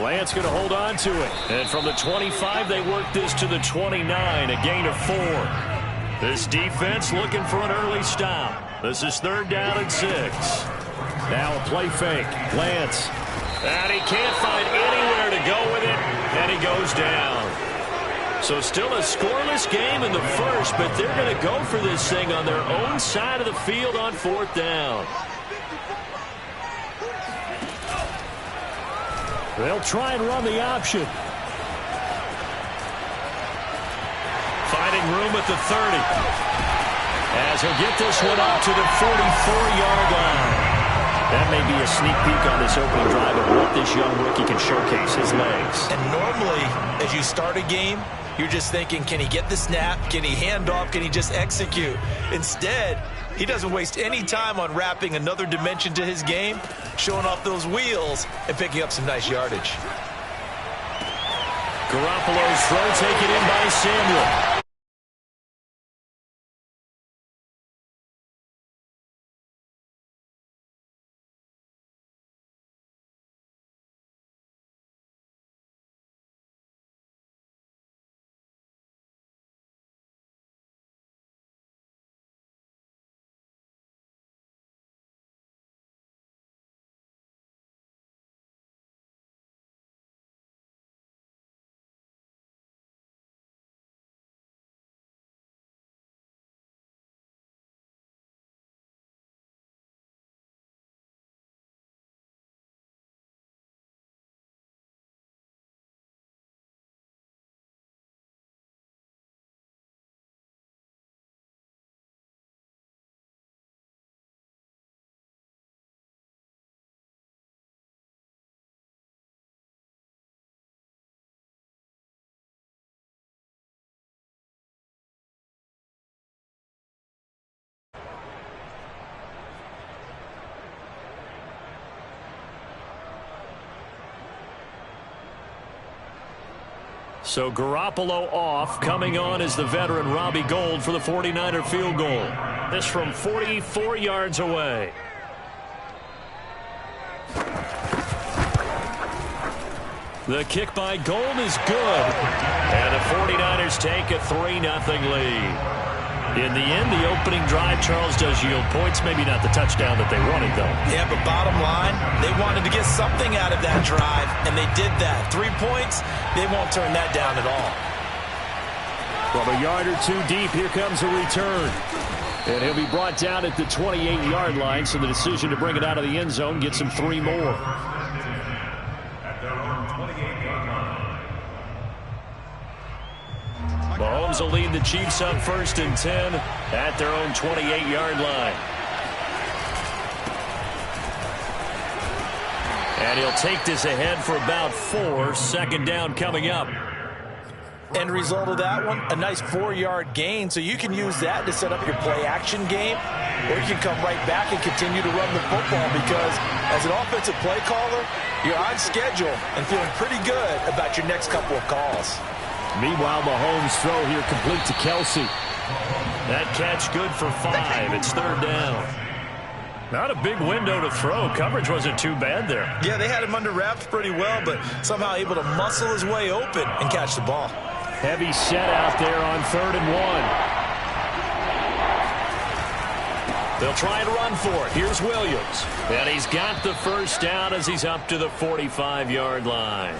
Lance going to hold on to it. And from the 25, they work this to the 29, a gain of 4. This defense looking for an early stop. This is 3rd down and 6. Now a play fake. Lance. And he can't find anywhere to go with it. And he goes down. So still a scoreless game in the first, but they're going to go for this thing on their own side of the field on 4th down. They'll try and run the option. Finding room at the 30. As he'll get this one up to the 44-yard line. That may be a sneak peek on this opening drive of what this young rookie can showcase, his legs. And normally, as you start a game, you're just thinking, can he get the snap? Can he hand off? Can he just execute? Instead, he doesn't waste any time on wrapping another dimension to his game, showing off those wheels, and picking up some nice yardage. Garoppolo's throw taken in by Samuel. So Garoppolo off. Coming on is the veteran Robbie Gould for the 49er field goal. This from 44 yards away. The kick by Gould is good. And the 49ers take a 3-0 lead. In the end, the opening drive, Charles, does yield points. Maybe not the touchdown that they wanted, though. Yeah, but bottom line, they wanted to get something out of that drive, and they did that. 3 points, they won't turn that down at all. From a yard or two deep, here comes a return. And he'll be brought down at the 28-yard line, so the decision to bring it out of the end zone gets him 3 more. Mahomes will lead the Chiefs up 1st and 10 at their own 28-yard line. And he'll take this ahead for about 4. 2nd down coming up. End result of that one, a nice 4-yard gain. So you can use that to set up your play-action game, or you can come right back and continue to run the football because as an offensive play caller, you're on schedule and feeling pretty good about your next couple of calls. Meanwhile, Mahomes' throw here complete to Kelsey. That catch good for 5. It's 3rd down. Not a big window to throw. Coverage wasn't too bad there. Yeah, they had him under wraps pretty well, but somehow able to muscle his way open and catch the ball. Heavy set out there on 3rd and 1. They'll try and run for it. Here's Williams. And he's got the 1st down as he's up to the 45-yard line.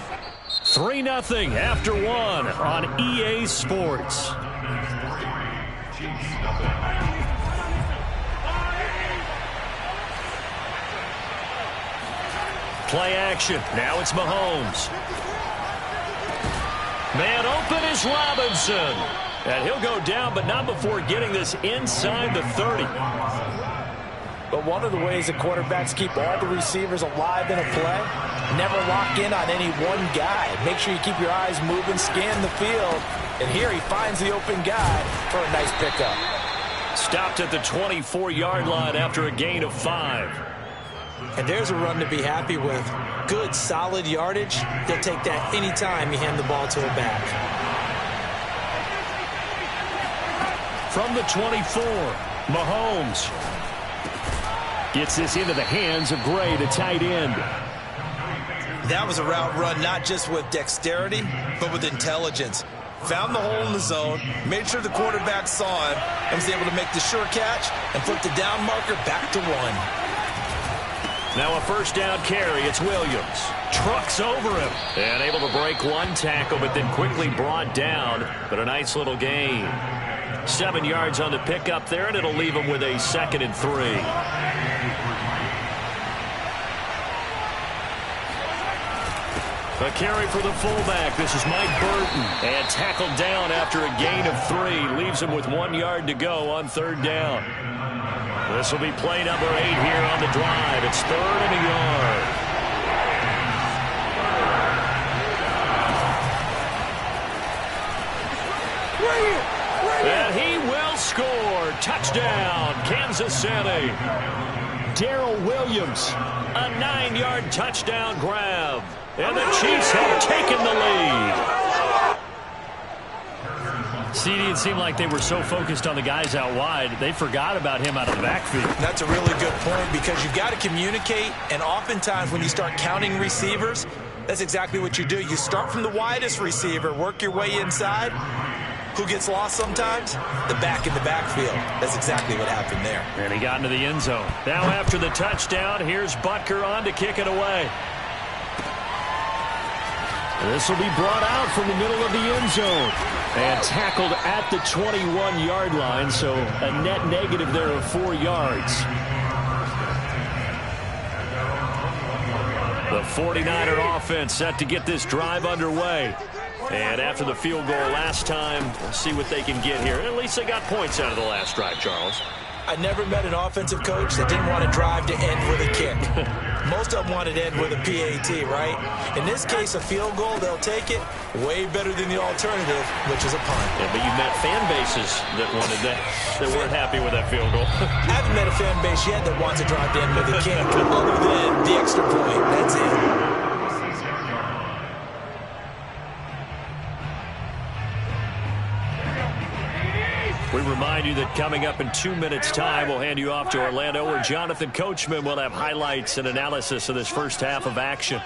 3-0 after 1 on EA Sports. Play action. Now it's Mahomes. Man open is Robinson. And he'll go down, but not before getting this inside the 30. But one of the ways that quarterbacks keep all the receivers alive in a play, never lock in on any one guy. Make sure you keep your eyes moving, scan the field. And here he finds the open guy for a nice pickup. Stopped at the 24-yard line after a gain of 5. And there's a run to be happy with. Good, solid yardage. They'll take that anytime you hand the ball to a back. From the 24, Mahomes gets this into the hands of Gray, the tight end. That was a route run not just with dexterity, but with intelligence. Found the hole in the zone, made sure the quarterback saw him, and was able to make the sure catch and flip the down marker back to 1. Now a first down carry. It's Williams. Trucks over him. And able to break one tackle, but then quickly brought down. But a nice little gain. 7 yards on the pickup there, and it'll leave him with a 2nd and 3. A carry for the fullback. This is Mike Burton. And tackled down after a gain of 3. Leaves him with 1 yard to go on 3rd down. This will be play number 8 here on the drive. It's 3rd and a yard. And he will score. Touchdown, Kansas City. Darrell Williams, a 9-yard touchdown grab. And the Chiefs have taken the lead. CD, it seemed like they were so focused on the guys out wide, they forgot about him out of the backfield. That's a really good point because you've got to communicate, and oftentimes when you start counting receivers, that's exactly what you do. You start from the widest receiver, work your way inside. Who gets lost sometimes? The back in the backfield. That's exactly what happened there. And he got into the end zone. Now after the touchdown, here's Butker on to kick it away. This will be brought out from the middle of the end zone and tackled at the 21-yard line, so a net negative there of 4 yards. The 49er offense set to get this drive underway. And after the field goal last time, we'll see what they can get here. At least they got points out of the last drive, Charles. I never met an offensive coach that didn't want to drive to end with a kick. Most of them wanted to end with a PAT, right? In this case, a field goal, they'll take it. Way better than the alternative, which is a punt. Yeah, but you met fan bases that wanted that, that weren't happy with that field goal. I haven't met a fan base yet that wants to drive to end with a kick, other than the extra point. That's it. We remind you that coming up in 2 minutes' time, we'll hand you off to Orlando, where Jonathan Coachman will have highlights and analysis of this first half of action.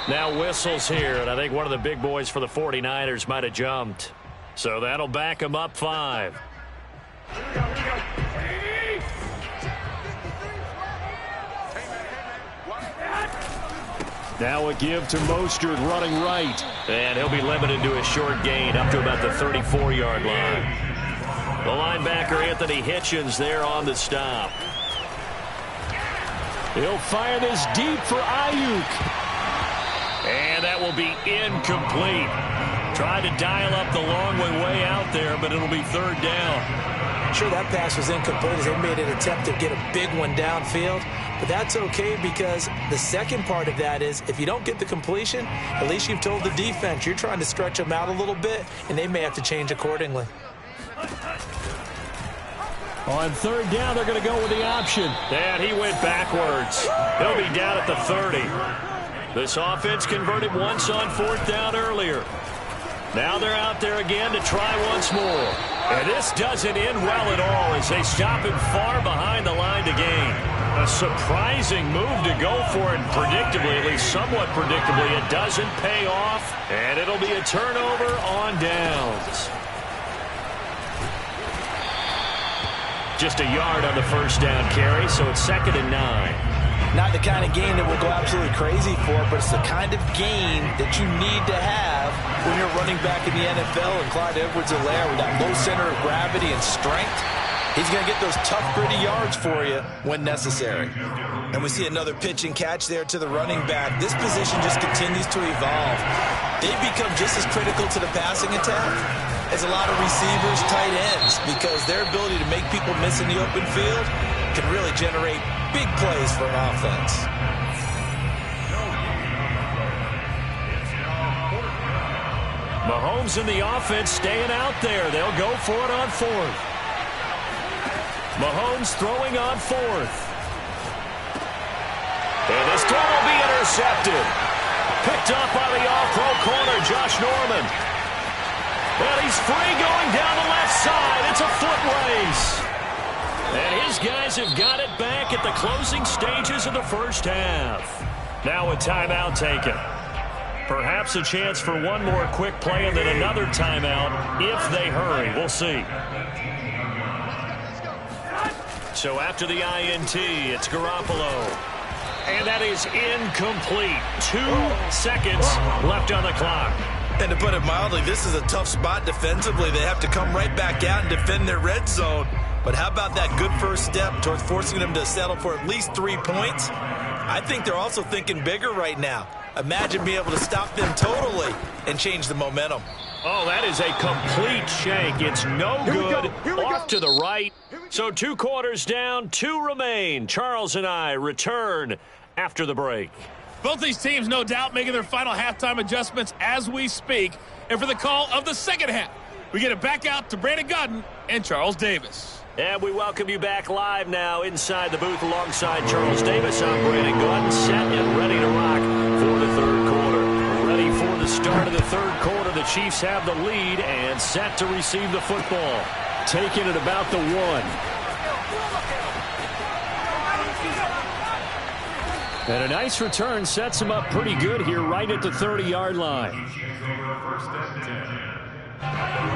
Now whistles here, and I think one of the big boys for the 49ers might have jumped. So that'll back him up 5. Now a give to Mostert running right. And he'll be limited to a short gain up to about the 34-yard line. The linebacker, Anthony Hitchens, there on the stop. He'll fire this deep for Ayuk. And that will be incomplete. Tried to dial up the long way out there, but it'll be 3rd down. Sure, that pass was incomplete as they made an attempt to get a big one downfield. But that's okay because the second part of that is if you don't get the completion, at least you've told the defense you're trying to stretch them out a little bit, and they may have to change accordingly. On 3rd down, they're going to go with the option. And he went backwards. He'll be down at the 30. This offense converted once on 4th down earlier. Now they're out there again to try once more. And this doesn't end well at all as they stop him far behind the line to gain. A surprising move to go for it, predictably, at least somewhat predictably. It doesn't pay off, and it'll be a turnover on downs. Just a yard on the first down carry, so it's 2nd and 9. Not the kind of gain that we'll go absolutely crazy for, but it's the kind of gain that you need to have when you're running back in the NFL. And Clyde Edwards-Helaire with that low center of gravity and strength, he's going to get those tough, gritty yards for you when necessary. And we see another pitch and catch there to the running back. This position just continues to evolve. They've become just as critical to the passing attack as a lot of receivers, tight ends, because their ability to make people miss in the open field can really generate big plays for an offense. Mahomes and the offense staying out there. They'll go for it on 4th. Mahomes throwing on 4th. And this throw will be intercepted. Picked up by the all-pro corner, Josh Norman. And he's free going down the left side. It's a foot race. And his guys have got it back at the closing stages of the first half. Now a timeout taken. Perhaps a chance for one more quick play and then another timeout if they hurry. We'll see. So after the INT, it's Garoppolo. And that is incomplete. 2 seconds left on the clock. And to put it mildly, this is a tough spot defensively. They have to come right back out and defend their red zone. But how about that good first step towards forcing them to settle for at least 3 points? I think they're also thinking bigger right now. Imagine being able to stop them totally and change the momentum. Oh, that is a complete shank. It's no good. Off to the right. So 2 quarters down, 2 remain. Charles and I return after the break. Both these teams, no doubt, making their final halftime adjustments as we speak. And for the call of the second half, we get it back out to Brandon Godden and Charles Davis. And we welcome you back live now inside the booth alongside Charles Davis. I'm Brandon Godden, set and ready to rock for the third quarter. Ready for the start of the third quarter. The Chiefs have the lead and set to receive the football. Taking it about the 1. And a nice return sets him up pretty good here right at the 30-yard line.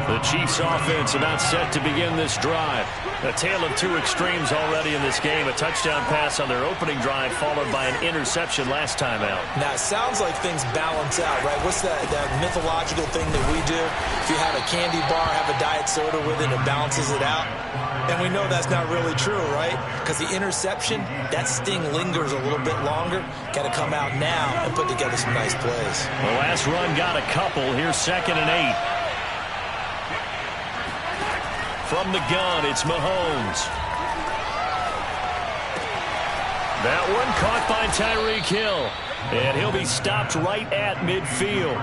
The Chiefs offense about set to begin this drive. A tale of 2 extremes already in this game. A touchdown pass on their opening drive followed by an interception last time out. Now, it sounds like things balance out, right? What's that mythological thing that we do? If you have a candy bar, have a diet soda with it, it balances it out. And we know that's not really true, right? Because the interception, that sting lingers a little bit longer. Got to come out now and put together some nice plays. The last run got a couple. Here's 2nd and 8. From the gun, it's Mahomes. That one caught by Tyreek Hill. And he'll be stopped right at midfield.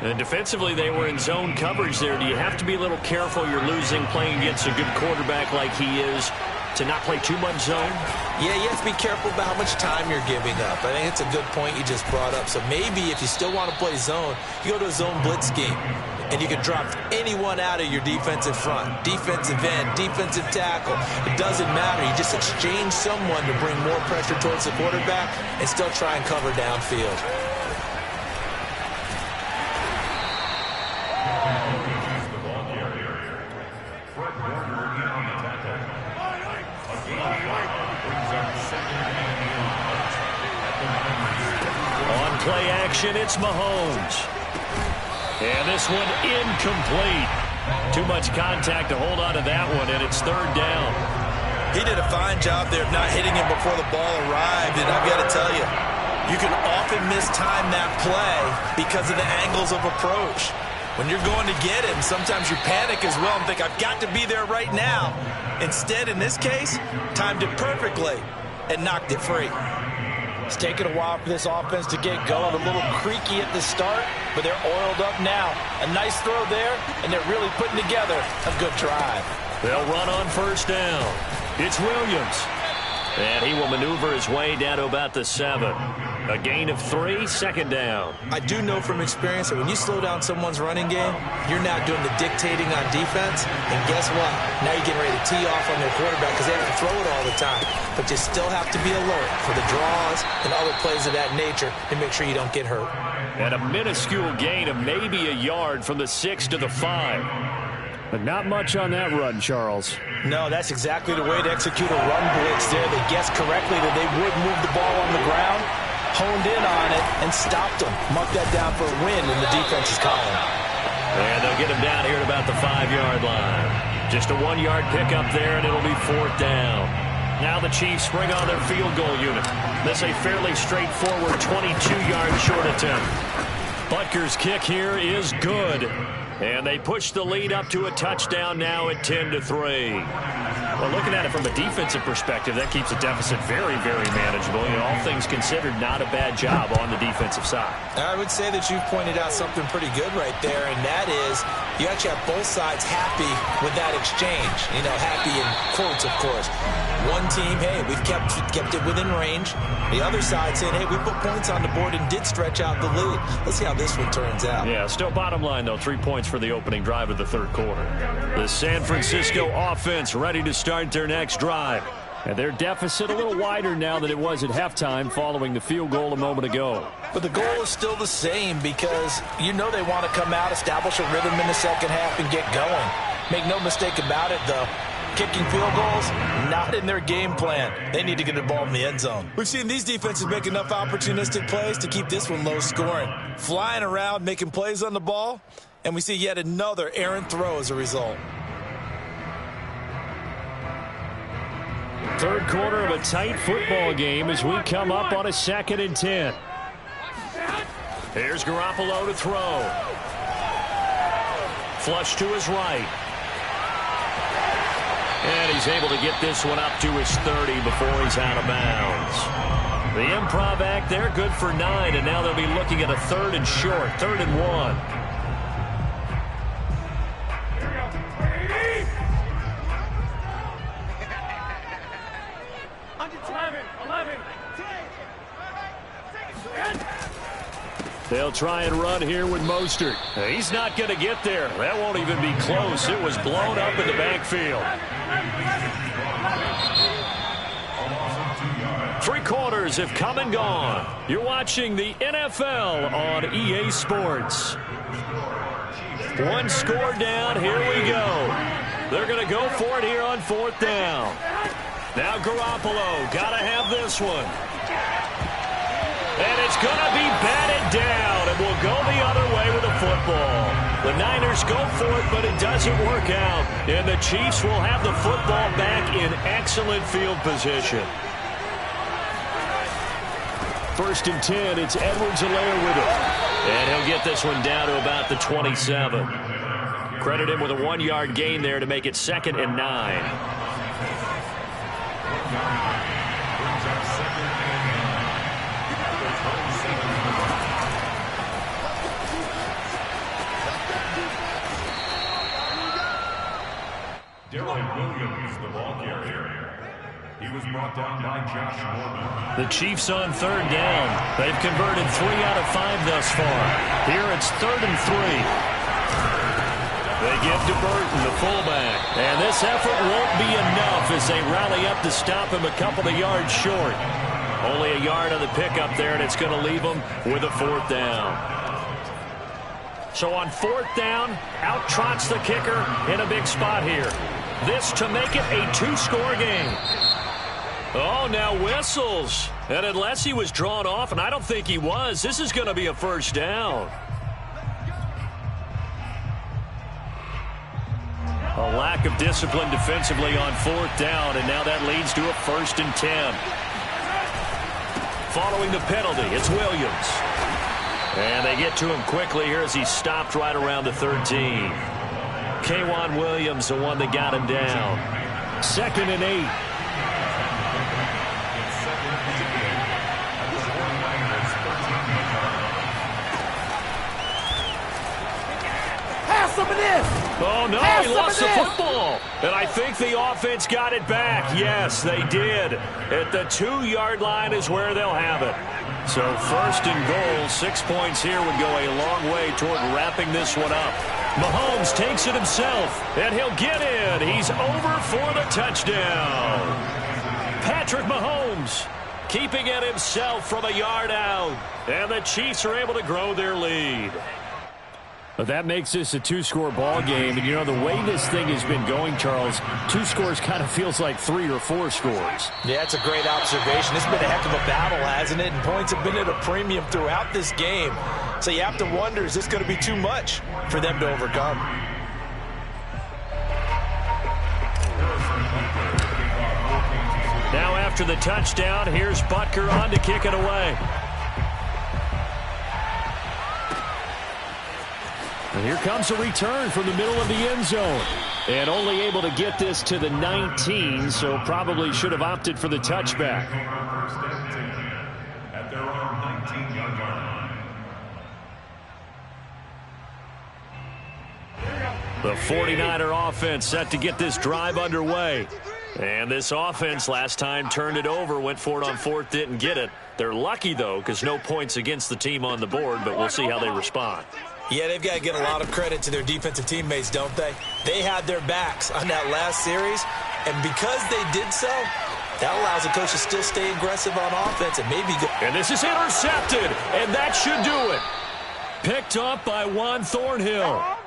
And defensively, they were in zone coverage there. Do you have to be a little careful? You're losing playing against a good quarterback like he is to not play too much zone? Yeah, you have to be careful about how much time you're giving up. I think it's a good point you just brought up. So maybe if you still want to play zone, you go to a zone blitz scheme. And you can drop anyone out of your defensive front, defensive end, defensive tackle. It doesn't matter. You just exchange someone to bring more pressure towards the quarterback and still try and cover downfield. On play action, it's Mahomes. And this one incomplete. Too much contact to hold on to that one, and it's 3rd down. He did a fine job there of not hitting him before the ball arrived, and I've got to tell you, you can often mistime that play because of the angles of approach. When you're going to get him, sometimes you panic as well and think, I've got to be there right now. Instead, in this case, timed it perfectly and knocked it free. It's taken a while for this offense to get going. A little creaky at the start, but they're oiled up now. A nice throw there, and they're really putting together a good drive. They'll run on 1st down. It's Williams. And he will maneuver his way down to about the 7. A gain of 3, 2nd down. I do know from experience that when you slow down someone's running game, you're now doing the dictating on defense. And guess what? Now you're getting ready to tee off on their quarterback because they have to throw it all the time. But you still have to be alert for the draws and other plays of that nature to make sure you don't get hurt. And a minuscule gain of maybe a yard from the 6 to the 5. But not much on that run, Charles. No, that's exactly the way to execute a run blitz there. They guessed correctly that they would move the ball on the ground, honed in on it, and stopped them. Marked that down for a win in the defense's column. And they'll get him down here at about the 5-yard line. Just a 1-yard pickup there, and it'll be 4th down. Now the Chiefs bring on their field goal unit. This a fairly straightforward 22-yard short attempt. Butker's kick here is good. And they push the lead up to a touchdown now at 10-3. Well, looking at it from a defensive perspective, that keeps the deficit very, very manageable. You know, all things considered, not a bad job on the defensive side. I would say that you've pointed out something pretty good right there, and that is you actually have both sides happy with that exchange. You know, happy in quotes, of course. One team, hey, we've kept it within range. The other side saying, hey, we put points on the board and did stretch out the lead. Let's see how this one turns out. Yeah, still bottom line, though, 3 points for the opening drive of the third quarter. The San Francisco offense ready to start start their next drive. And their deficit a little wider now than it was at halftime following the field goal a moment ago. But the goal is still the same because you know they want to come out, establish a rhythm in the second half, and get going. Make no mistake about it, though. Kicking field goals, not in their game plan. They need to get the ball in the end zone. We've seen these defenses make enough opportunistic plays to keep this one low scoring. Flying around, making plays on the ball, and we see yet another errant throw as a result. Third quarter of a tight football game as we come up on a 2nd and 10. Here's Garoppolo to throw. Flush to his right. And he's able to get this one up to his 30 before he's out of bounds. The improv act there, good for 9, and now they'll be looking at a 3rd and short, 3rd and 1. They'll try and run here with Mostert. He's not going to get there. That won't even be close. It was blown up in the backfield. 3 quarters have come and gone. You're watching the NFL on EA Sports. 1 score down. Here we go. They're going to go for it here on 4th down. Now Garoppolo. Got to have this one. And it's going to be batted down, and we'll go the other way with the football. The Niners go for it, but it doesn't work out. And the Chiefs will have the football back in excellent field position. 1st and 10, it's Edwards-Helaire with it. And he'll get this one down to about the 27. Credit him with a 1-yard gain there to make it 2nd and 9. Williams, the ball carrier. He was brought down by Josh Norman. The Chiefs on 3rd down. They've converted 3 out of 5 thus far. Here it's 3rd and 3. They give to Burton, the fullback. And this effort won't be enough as they rally up to stop him a couple of yards short. Only a yard on the pickup there, and it's going to leave them with a 4th down. So on 4th down, out trots the kicker in a big spot here. This to make it a 2-score game. Oh, now whistles. And unless he was drawn off, and I don't think he was, this is going to be a 1st down. A lack of discipline defensively on 4th down, and now that leads to a 1st and 10. Following the penalty, it's Williams. And they get to him quickly here as he stopped right around the 13. K'Wan Williams, the one that got him down. 2nd and 8. Have some of this. Oh, no, he lost the football. And I think the offense got it back. Yes, they did. At the 2-yard line is where they'll have it. So 1st and goal, 6 points here would go a long way toward wrapping this one up. Mahomes takes it himself, and he'll get in. He's over for the touchdown. Patrick Mahomes keeping it himself from a yard out. And the Chiefs are able to grow their lead. But that makes this a 2-score ball game. And, you know, the way this thing has been going, Charles, 2 scores kind of feels like 3 or 4 scores. Yeah, it's a great observation. It's been a heck of a battle, hasn't it? And points have been at a premium throughout this game. So you have to wonder, is this going to be too much for them to overcome? Now after the touchdown, here's Butker on to kick it away. And here comes a return from the middle of the end zone. And only able to get this to the 19, so probably should have opted for the touchback. At their own 19-yard line. The 49er offense set to get this drive underway. And this offense last time turned it over, went for it on 4th, didn't get it. They're lucky, though, because no points against the team on the board, but we'll see how they respond. Yeah, they've got to get a lot of credit to their defensive teammates, don't they? They had their backs on that last series, and because they did so, that allows the coach to still stay aggressive on offense and maybe go. And this is intercepted, and that should do it. Picked up by Juan Thornhill.